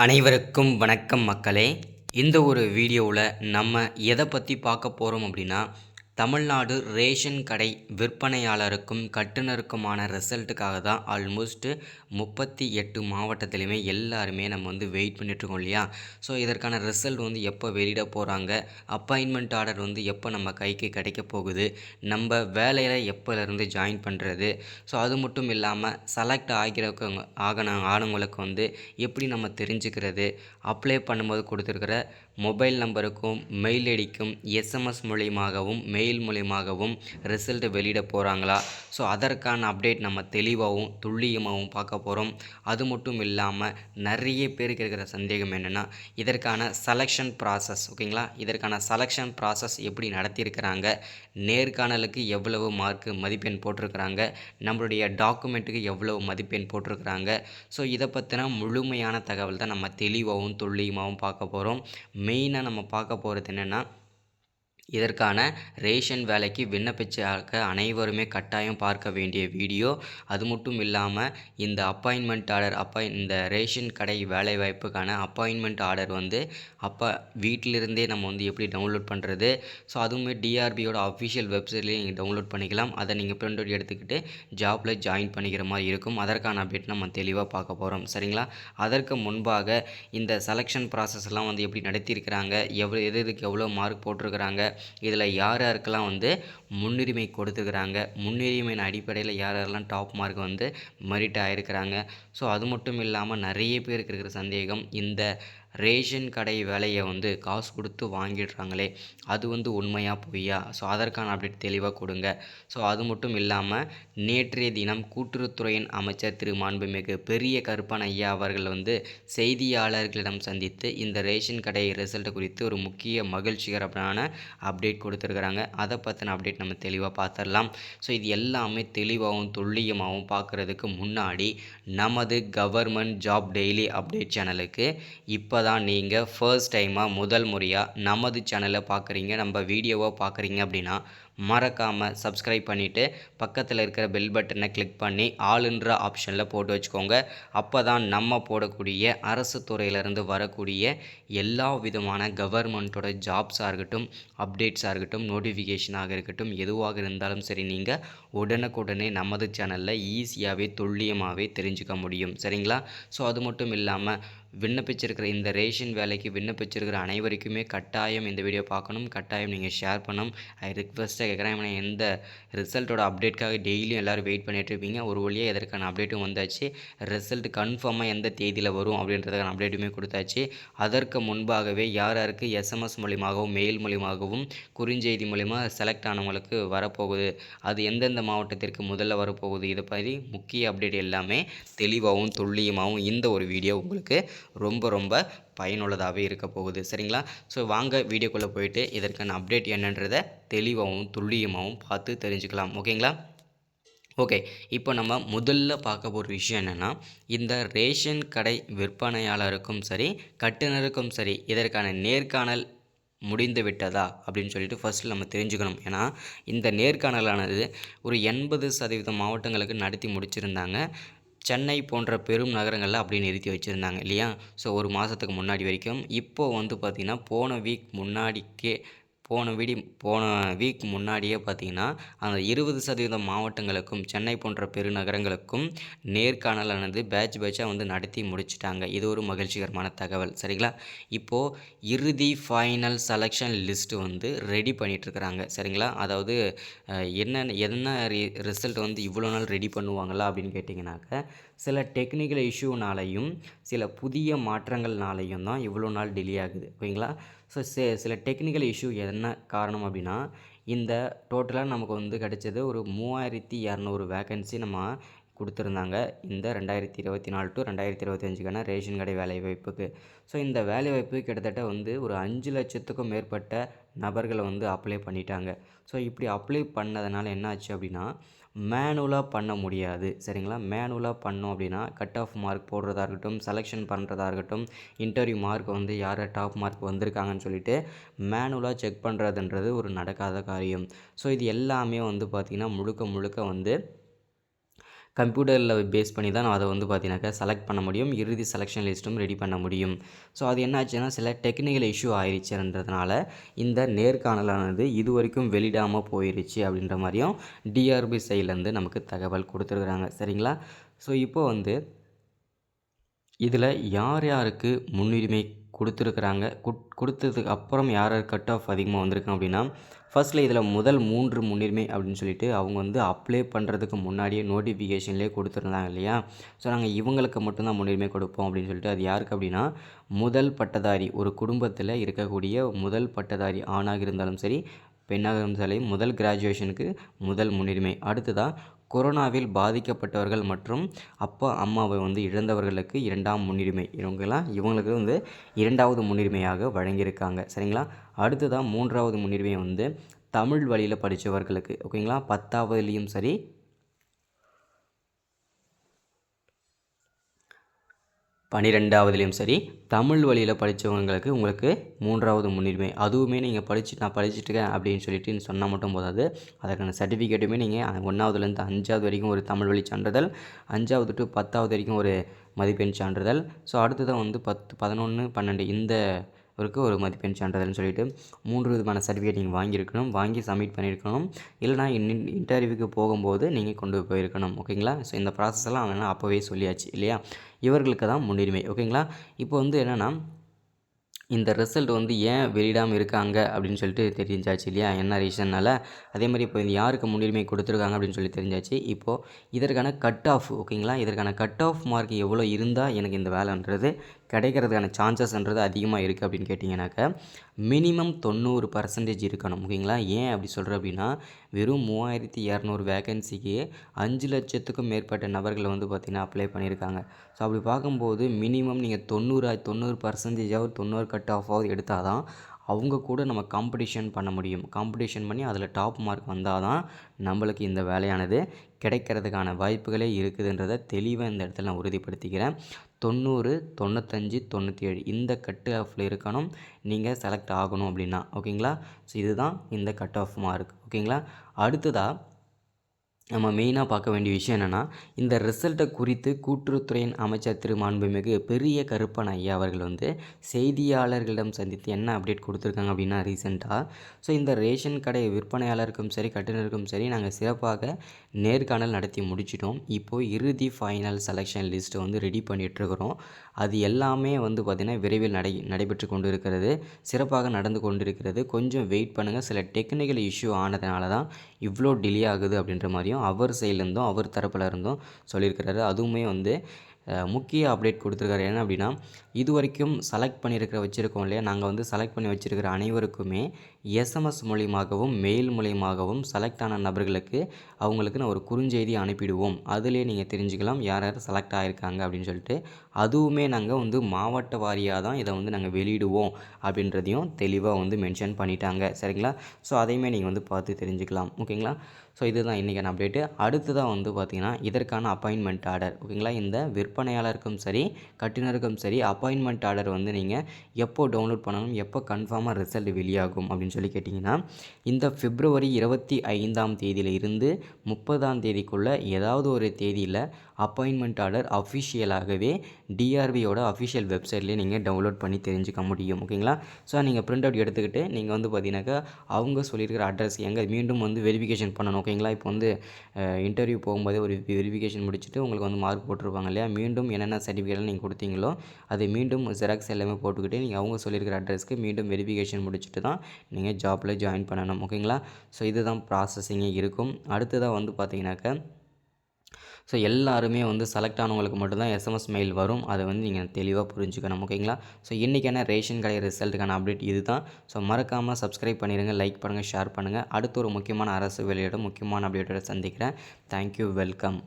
அனைவருக்கும் வணக்கம் மக்களே. இந்த ஒரு வீடியோவில் நம்ம எதை பற்றி பார்க்க போகிறோம் அப்படின்னா, தமிழ்நாடு ரேஷன் கடை விற்பனையாளருக்கும் கட்டுனருக்குமான ரிசல்ட்டுக்காக தான் ஆல்மோஸ்ட்டு 38 மாவட்டத்திலையுமே எல்லாருமே நம்ம வெயிட் பண்ணிகிட்ருக்கோம் இல்லையா. ஸோ இதற்கான ரிசல்ட் எப்போ வெளியிட போகிறாங்க, அப்பாயின்மெண்ட் ஆர்டர் எப்போ நம்ம கைக்கு கிடைக்க போகுது, நம்ம வேலையில் எப்போலேருந்து ஜாயின் பண்ணுறது, ஸோ அது மட்டும் இல்லாமல் செலக்ட் ஆனவங்களுக்கு எப்படி நம்ம தெரிஞ்சுக்கிறது, அப்ளை பண்ணும்போது கொடுத்துருக்கிற மொபைல் நம்பருக்கும் மெயில் ஐடிக்கும் எஸ்எம்எஸ் மூலியமாகவும் மெயில் மூலியமாகவும் ரிசல்ட் வெளியிட போகிறாங்களா, ஸோ அதற்கான அப்டேட் நம்ம தெளிவாகவும் துல்லியமாகவும் பார்க்க போகிறோம். அது மட்டும் இல்லாமல் நிறைய பேருக்கு இருக்கிற சந்தேகம் என்னென்னா, இதற்கான செலெக்ஷன் ப்ராசஸ் ஓகேங்களா, இதற்கான செலெக்ஷன் ப்ராசஸ் எப்படி நடத்தியிருக்கிறாங்க, நேர்காணலுக்கு எவ்வளவு மார்க்கு மதிப்பெண் போட்டிருக்கிறாங்க, நம்மளுடைய டாக்குமெண்ட்டுக்கு எவ்வளவு மதிப்பெண் போட்டிருக்கிறாங்க, ஸோ இதை பற்றின முழுமையான தகவல் தான் நம்ம தெளிவாகவும் துல்லியமாகவும் பார்க்க போகிறோம். மெயினாக நம்ம பார்க்க போகிறது என்னென்னா, இதற்கான ரேஷன் வேலைக்கு விண்ணப்பிச்சாக்க அனைவருமே கட்டாயம் பார்க்க வேண்டிய வீடியோ. அது மட்டும் இல்லாமல் இந்த அப்பாயின்மெண்ட் ஆர்டர் இந்த ரேஷன் கடை வேலைவாய்ப்புக்கான அப்பாயின்மெண்ட் ஆர்டர் வீட்டிலிருந்தே நம்ம எப்படி டவுன்லோட் பண்ணுறது, ஸோ அதுவுமே டிஆர்பியோட அஃபிஷியல் வெப்சைட்லேயே நீங்கள் டவுன்லோட் பண்ணிக்கலாம். அதை நீங்கள் பிரிண்ட் அவுட் எடுத்துக்கிட்டு ஜாப்பில் ஜாயின் பண்ணிக்கிற மாதிரி இருக்கும். அதற்கான அப்டேட் நம்ம தெளிவாக பார்க்க போகிறோம் சரிங்களா. அதற்கு முன்பாக இந்த செலெக்ஷன் ப்ராசஸ்லாம் எப்படி நடத்தியிருக்கிறாங்க, எதுக்கு எவ்வளோ மார்க் போட்டிருக்கிறாங்க, இதில் யார் யாருக்கெல்லாம் முன்னுரிமை கொடுத்துருக்குறாங்க, முன்னுரிமையின் அடிப்படையில் யார் யாரெல்லாம் டாப் மார்க் மெரிட் ஆகிருக்கிறாங்க, ஸோ அது மட்டும் இல்லாமல் நிறைய பேருக்கு இருக்கிற சந்தேகம், இந்த ரேஷன் கடை வேலையை காசு கொடுத்து வாங்கிடுறாங்களே அது உண்மையா பொய்யா, ஸோ அதற்கான அப்டேட் தெளிவாக கொடுங்க. ஸோ அது மட்டும் இல்லாமல் நேற்றைய தினம் கூட்டுறவுத்துறையின் அமைச்சர் திரு மாண்புமிகு பெரிய கருப்பன் ஐயா அவர்கள் செய்தியாளர்களிடம் சந்தித்து இந்த ரேஷன் கடை ரிசல்ட் குறித்து ஒரு முக்கிய மகிழ்ச்சிகரமான அப்டேட் கொடுத்துருக்குறாங்க. அதை பற்றின அப்டேட் நம்ம தெளிவாக பார்த்துடலாம். ஸோ இது எல்லாமே தெளிவாகவும் துல்லியமாகவும் பார்க்குறதுக்கு முன்னாடி நமது கவர்மெண்ட் ஜாப் டெய்லி அப்டேட் சேனலுக்கு இப்போ தான் நீங்கள் ஃபர்ஸ்ட் டைமாக முதல் முறையாக நமது சேனலை பார்க்குறீங்க, நம்ம வீடியோவை பார்க்குறீங்க அப்படின்னா மறக்காமல் சப்ஸ்கிரைப் பண்ணிவிட்டு பக்கத்தில் இருக்கிற பெல் பட்டனை கிளிக் பண்ணி ஆளுன்ற ஆப்ஷனில் போட்டு வச்சுக்கோங்க. அப்போ தான் நம்ம போடக்கூடிய அரசு துறையிலேருந்து வரக்கூடிய எல்லா விதமான கவர்மெண்ட்டோட ஜாப்ஸாக இருக்கட்டும், அப்டேட்ஸாக இருக்கட்டும், நோட்டிஃபிகேஷனாக இருக்கட்டும், எதுவாக இருந்தாலும் சரி நீங்கள் உடனுக்குடனே நமது சேனலில் ஈஸியாகவே துல்லியமாகவே தெரிஞ்சுக்க முடியும் சரிங்களா. ஸோ அது மட்டும் இல்லாமல் விண்ணப்பிச்சிருக்கிற இந்த ரேஷன் வேலைக்கு விண்ணப்பிச்சிருக்கிற அனைவருக்குமே கட்டாயம் இந்த வீடியோ பார்க்கணும், கட்டாயம் நீங்கள் ஷேர் பண்ணணும். ஐ ரிக்வெஸ்ட்டாக கேட்குறேன். எந்த ரிசல்ட்டோட அப்டேட்காக டெய்லியும் எல்லோரும் வெயிட் பண்ணிகிட்டு இருப்பீங்க. ஒரு வழியாக இதற்கான அப்டேட்டும் வந்தாச்சு. ரிசல்ட் கன்ஃபார்மாக எந்த தேதியில் வரும் அப்படின்றதுக்கான அப்டேட்டுமே கொடுத்தாச்சு. அதற்கு முன்பாகவே யார் யாருக்கு எஸ்எம்எஸ் மூலியமாகவும் மெயில் மூலியமாகவும் குறுஞ்செய்தி மூலிமா செலக்ட் ஆனவங்களுக்கு வரப்போகுது, அது எந்தெந்த மாவட்டத்திற்கு முதல்ல வரப்போகுது, இதை பற்றி முக்கிய அப்டேட் எல்லாமே தெளிவாகவும் துல்லியமாகவும் இந்த ஒரு வீடியோ உங்களுக்கு ரொம்ப பயனுள்ளதாகவே இருக்க போகுது சரிங்களா. ஸோ வாங்க வீடியோக்குள்ளே போயிட்டு இதற்கான அப்டேட் என்னன்றதை தெளிவாகவும் துல்லியமாகவும் பார்த்து தெரிஞ்சுக்கலாம் ஓகேங்களா. ஓகே, இப்போ நம்ம முதல்ல பார்க்க போகிற விஷயம் என்னென்னா, இந்த ரேஷன் கடை விற்பனையாளருக்கும் சரி கட்டுனருக்கும் சரி இதற்கான நேர்காணல் முடிந்து விட்டதா அப்படின்னு சொல்லிட்டு ஃபஸ்ட்டு நம்ம தெரிஞ்சுக்கணும். ஏன்னா இந்த நேர்காணலானது ஒரு 80% மாவட்டங்களுக்கு நடத்தி முடிச்சிருந்தாங்க. சென்னை போன்ற பெரும் நகரங்களில் அப்படியே நிறுத்தி வச்சுருந்தாங்க இல்லையா. ஸோ ஒரு மாதத்துக்கு முன்னாடி வரைக்கும். இப்போது பார்த்திங்கன்னா போன வீக் முன்னாடியே பார்த்திங்கன்னா அந்த 20% மாவட்டங்களுக்கும் சென்னை போன்ற பெருநகரங்களுக்கும் நேர்காணலானது பேட்சாக நடத்தி முடிச்சிட்டாங்க. இது ஒரு மகிழ்ச்சிகரமான தகவல் சரிங்களா. இப்போது இறுதி ஃபைனல் செலெக்ஷன் லிஸ்ட்டு ரெடி பண்ணிகிட்ருக்குறாங்க சரிங்களா. அதாவது என்ன ரிசல்ட் இவ்வளோ நாள் ரெடி பண்ணுவாங்களா அப்படின்னு கேட்டிங்கனாக்க, சில டெக்னிக்கல் இஷ்யூனாலையும் சில புதிய மாற்றங்கள்னாலையும் தான் இவ்வளோ நாள் டிலே ஆகுது ஓகேங்களா. ஸோ சில டெக்னிக்கல் இஷ்யூ என்ன காரணம் அப்படின்னா, இந்த டோட்டலாக நமக்கு கிடைச்சது ஒரு 3200 வேக்கன்சி நம்ம கொடுத்துருந்தாங்க இந்த 2024 டு 2025க்கான ரேஷன் கடை வேலைவாய்ப்புக்கு. ஸோ இந்த வேலைவாய்ப்பு கிட்டத்தட்ட ஒரு 5 லட்சத்துக்கும் மேற்பட்ட நபர்களை அப்ளை பண்ணிட்டாங்க. ஸோ இப்படி அப்ளை பண்ணதுனால என்ன ஆச்சு அப்படின்னா, மேனுவலாக பண்ண முடியாது சரிங்களா. மேனுவலாக பண்ணோம் அப்படின்னா கட் ஆஃப் மார்க் போடுறதா இருக்கட்டும், செலெக்ஷன் பண்ணுறதா இருக்கட்டும், இன்டர்வியூ மார்க் யார் டாப் மார்க் வந்திருக்காங்கன்னு சொல்லிட்டு மேனுவலாக செக் பண்ணுறதுன்றது ஒரு நடக்காத காரியம். ஸோ இது எல்லாமே பார்த்திங்கன்னா முழுக்க கம்ப்யூட்டரில் பேஸ் பண்ணி தான் அதை வந்து பார்த்தீங்கன்னாக்கா செலக்ட் பண்ண முடியும். இறுதி செலெக்ஷன் லிஸ்ட்டும் ரெடி பண்ண முடியும். ஸோ அது என்ன ஆச்சுன்னா சில டெக்னிக்கல் இஷ்யூ ஆயிடுச்சுன்றதுனால இந்த நேர்காணலானது இதுவரைக்கும் வெளியிடாமல் போயிருச்சு அப்படின்ற மாதிரியும் டிஆர்பி சைட்லேருந்து நமக்கு தகவல் கொடுத்துருக்குறாங்க. சரிங்களா? ஸோ இப்போ வந்து இதில் யார் யாருக்கு முன்னுரிமை கொடுத்துருக்குறாங்க, கொடுத்ததுக்கு அப்புறம் யார் யார் கட் ஆஃப் அதிகமாக வந்திருக்காங்க அப்படின்னா, ஃபர்ஸ்ட்டில் இதில் முதல் 3 முன்னுரிமை அப்படின்னு சொல்லிட்டு அவங்க வந்து அப்ளை பண்ணுறதுக்கு முன்னாடியே நோட்டிஃபிகேஷன்லேயே கொடுத்துருந்தாங்க இல்லையா? ஸோ நாங்கள் இவங்களுக்கு மட்டும்தான் முன்னுரிமை கொடுப்போம் அப்படின்னு சொல்லிட்டு, அது யாருக்கு அப்படின்னா முதல் பட்டதாரி, ஒரு குடும்பத்தில் இருக்கக்கூடிய முதல் பட்டதாரி ஆணாக இருந்தாலும் சரி பெண்ணாக இருந்தாலும் சரி முதல் கிராஜுவேஷனுக்கு முதல் முன்னுரிமை. அடுத்ததாக கொரோனாவில் பாதிக்கப்பட்டவர்கள் மற்றும் அப்பா அம்மாவை வந்து இழந்தவர்களுக்கு 2ஆம் முன்னுரிமை. இவங்களுக்கு வந்து 2வது முன்னுரிமையாக வழங்கியிருக்காங்க. சரிங்களா? அடுத்ததாக 3வது முன்னுரிமை வந்து தமிழ் வழியில் படித்தவர்களுக்கு. ஓகேங்களா? 10வதுலேயும் சரி 12வதுலேயும் சரி தமிழ் வழியில் படித்தவங்களுக்கு உங்களுக்கு 3வது முன்னுரிமை. அதுவுமே நீங்கள் நான் படிச்சுட்டுருக்கேன் அப்படின்னு சொல்லிட்டு சொன்னால் மட்டும் போதாது. அதற்கான சர்டிஃபிகேட்டுமே நீங்கள் 1வதுலேருந்து 5வது வரைக்கும் ஒரு தமிழ் வழி சான்றிதழ், 5வது டு 10வது வரைக்கும் ஒரு மதிப்பெண் சான்றிதழ், ஸோ அடுத்ததான் வந்து 10, 11, 12 இந்த ஒரு மதிப்பெண் சான்றிதழ்னு சொல்லிட்டு 3 விதமான சர்டிஃபிகேட் நீங்கள் வாங்கியிருக்கணும். வாங்கி சப்மிட் பண்ணியிருக்கணும். இல்லைனா இன்டர்வியூக்கு போகும்போது நீங்கள் கொண்டு போயிருக்கணும். ஓகேங்களா? ஸோ இந்த ப்ராசஸ் எல்லாம் அவன் அப்போவே சொல்லியாச்சு இல்லையா? இவர்களுக்கு தான் முன்னுரிமை. ஓகேங்களா? இப்போ வந்து என்னென்னா இந்த ரிசல்ட் வந்து ஏன் வெளியிடாமல் இருக்காங்க அப்படின்னு சொல்லிட்டு தெரிஞ்சாச்சு இல்லையா? என்ன ரீசன்னால். அதே மாதிரி இப்போ யாருக்கு முன்னுரிமை கொடுத்துருக்காங்க அப்படின்னு சொல்லி தெரிஞ்சாச்சு. இப்போது இதற்கான கட் ஆஃப், ஓகேங்களா, இதற்கான கட் ஆஃப் மார்க் எவ்வளோ இருந்தால் எனக்கு இந்த வேலைன்றது கிடைக்கிறதுக்கான சான்சஸ்ன்றது அதிகமாக இருக்குது அப்படின்னு கேட்டிங்கனாக்கா மினிமம் 90% இருக்கணும். ஓகேங்களா? ஏன் அப்படி சொல்கிறேன் அப்படின்னா வெறும் 3200 வேகன்சிக்கு 5 லட்சத்துக்கும் மேற்பட்ட நபர்கள் வந்து பார்த்திங்கன்னா அப்ளை பண்ணியிருக்காங்க. ஸோ அப்படி பார்க்கும்போது மினிமம் நீங்கள் 90% 90 கட் ஆஃபாவது எடுத்தால் தான் அவங்க கூட நம்ம காம்படிஷன் பண்ண முடியும். காம்படிஷன் பண்ணி அதில் டாப் மார்க் வந்தால் தான் நம்மளுக்கு இந்த வேலையானது கிடைக்கிறதுக்கான வாய்ப்புகளே இருக்குதுன்றதை தெளிவாக இந்த இடத்துல நான் உறுதிப்படுத்திக்கிறேன். 90, 95, 97 இந்த கட் ஆஃபில் இருக்கணும் நீங்கள் செலக்ட் ஆகணும் அப்படின்னா. ஓகேங்களா? ஸோ இதுதான் இந்த கட் ஆஃப் மார்க். ஓகேங்களா? அடுத்ததாக நம்ம மெயினாக பார்க்க வேண்டிய விஷயம் என்னென்னா இந்த ரிசல்ட்டை குறித்து கூட்டுறவுத்துறையின் அமைச்சர் திரு மாண்புமிகு பெரிய கருப்பன் ஐயா அவர்கள் வந்து செய்தியாளர்களிடம் சந்தித்து என்ன அப்டேட் கொடுத்துருக்காங்க அப்படின்னா ரீசெண்டாக ஸோ இந்த ரேஷன் கடை விற்பனையாளருக்கும் சரி கட்டுநருக்கும் சரி நாங்கள் சிறப்பாக நேர்காணல் நடத்தி முடிச்சிட்டோம். இப்போது இறுதி ஃபைனல் செலெக்ஷன் லிஸ்ட்டை வந்து ரெடி பண்ணிகிட்ருக்குறோம். அது எல்லாமே வந்து பார்த்திங்கன்னா விரைவில் நடைபெற்று கொண்டு இருக்கிறது, சிறப்பாக நடந்து கொண்டு இருக்கிறது. கொஞ்சம் வெயிட் பண்ணுங்கள், சில டெக்னிக்கல் இஷ்யூ ஆனதுனால தான் இவ்வளோ டிலே ஆகுது அப்படின்ற மாதிரியும் அவர் சைட்லேருந்தும் அவர் தரப்பில் இருந்தும் சொல்லியிருக்கிறாரு. அதுவுமே வந்து முக்கிய அப்டேட் கொடுத்துருக்காரு. என்ன அப்படின்னா இது வரைக்கும் செலக்ட் பண்ணியிருக்கிற வச்சுருக்கோம் இல்லையா, நாங்கள் வந்து செலக்ட் பண்ணி வச்சுருக்கிற அனைவருக்குமே எஸ்எம்எஸ் மூலியமாகவும் மெயில் மூலியமாகவும் செலக்ட் ஆன நபர்களுக்கு அவங்களுக்கு நான் ஒரு குறுஞ்செய்தி அனுப்பிடுவோம். அதிலே நீங்கள் தெரிஞ்சுக்கலாம் யார் யார் செலக்ட் ஆகிருக்காங்க அப்படின்னு சொல்லிட்டு. அதுவுமே நாங்கள் வந்து மாவட்ட வாரியாக தான் இதை வந்து நாங்கள் வெளியிடுவோம் அப்படின்றதையும் தெளிவாக வந்து மென்ஷன் பண்ணிட்டாங்க. சரிங்களா? ஸோ அதையுமே நீங்கள் வந்து பார்த்து தெரிஞ்சுக்கலாம். ஓகேங்களா? ஸோ இதுதான் இன்றைக்கான அப்டேட்டு. அடுத்ததாக வந்து பார்த்திங்கன்னா இதற்கான அப்பாயின்மெண்ட் ஆர்டர். ஓகேங்களா? இந்த விற்பனையாளருக்கும் சரி கட்டுநருக்கும் சரி அப்பாயின்மெண்ட் ஆர்டர் வந்து நீங்கள் எப்போ டவுன்லோட் பண்ணணும், எப்போ கன்ஃபார்மாக ரிசல்ட் வெளியாகும் அப்படின்னு சொல்லி கேட்டிங்கன்னா இந்த பிப்ரவரி 25ஆம் தேதியில் இருந்து 30ஆம் தேதிக்குள்ளே ஏதாவது ஒரு தேதியில் அப்பாயின்மெண்ட் ஆர்டர் அஃபிஷியலாகவே டிஆர்பியோட அஃபிஷியல் வெப்சைட்லேயே நீங்கள் டவுன்லோட் பண்ணி தெரிஞ்சுக்க முடியும். ஓகேங்களா? ஸோ நீங்கள் பிரிண்ட் அவுட் எடுத்துக்கிட்டு நீங்கள் வந்து பார்த்தீங்கன்னாக்கா அவங்க சொல்லியிருக்கிற அட்ரஸ் எங்கே மீண்டும் வந்து வெரிஃபிகேஷன் பண்ணணும். ஓகேங்களா? இப்போ வந்து இன்டர்வியூ போகும்போதே ஒரு வெரிஃபிகேஷன் முடிச்சுட்டு உங்களுக்கு வந்து மார்க் போட்டிருப்பாங்க இல்லையா, மீண்டும் என்னென்ன சர்டிஃபிகேட்லாம் நீங்கள் கொடுத்தீங்களோ அதை மீண்டும் ஜெராக்ஸ் எல்லாமே போட்டுக்கிட்டு நீங்கள் அவங்க சொல்லியிருக்கிற அட்ரஸ்க்கு மீண்டும் வெரிஃபிகேஷன் முடிச்சுட்டு தான் நீங்கள் ஜாப்பில் ஜாயின் பண்ணணும். ஓகேங்களா? ஸோ இதுதான் ப்ராசஸிங்கே இருக்கும். அடுத்ததாக வந்து பார்த்தீங்கன்னாக்கா ஸோ எல்லாருமே வந்து செலக்ட் ஆனவங்களுக்கு மட்டும்தான் எஸ்எம்எஸ் மெயில் வரும். அதை வந்து நீங்கள் தெளிவாக புரிஞ்சுக்கணும். ஓகேங்களா? ஸோ இன்றைக்கான ரேஷன் கடை ரிசல்ட்டுக்கான அப்டேட் இது தான். ஸோ மறக்காமல் சப்ஸ்கிரைப் பண்ணிடுங்க, லைக் பண்ணுங்கள், ஷேர் பண்ணுங்கள். அடுத்து ஒரு முக்கியமான அரசு வேலையோட முக்கியமான அப்டேட்டோட சந்திக்கிறேன். Thank you, welcome.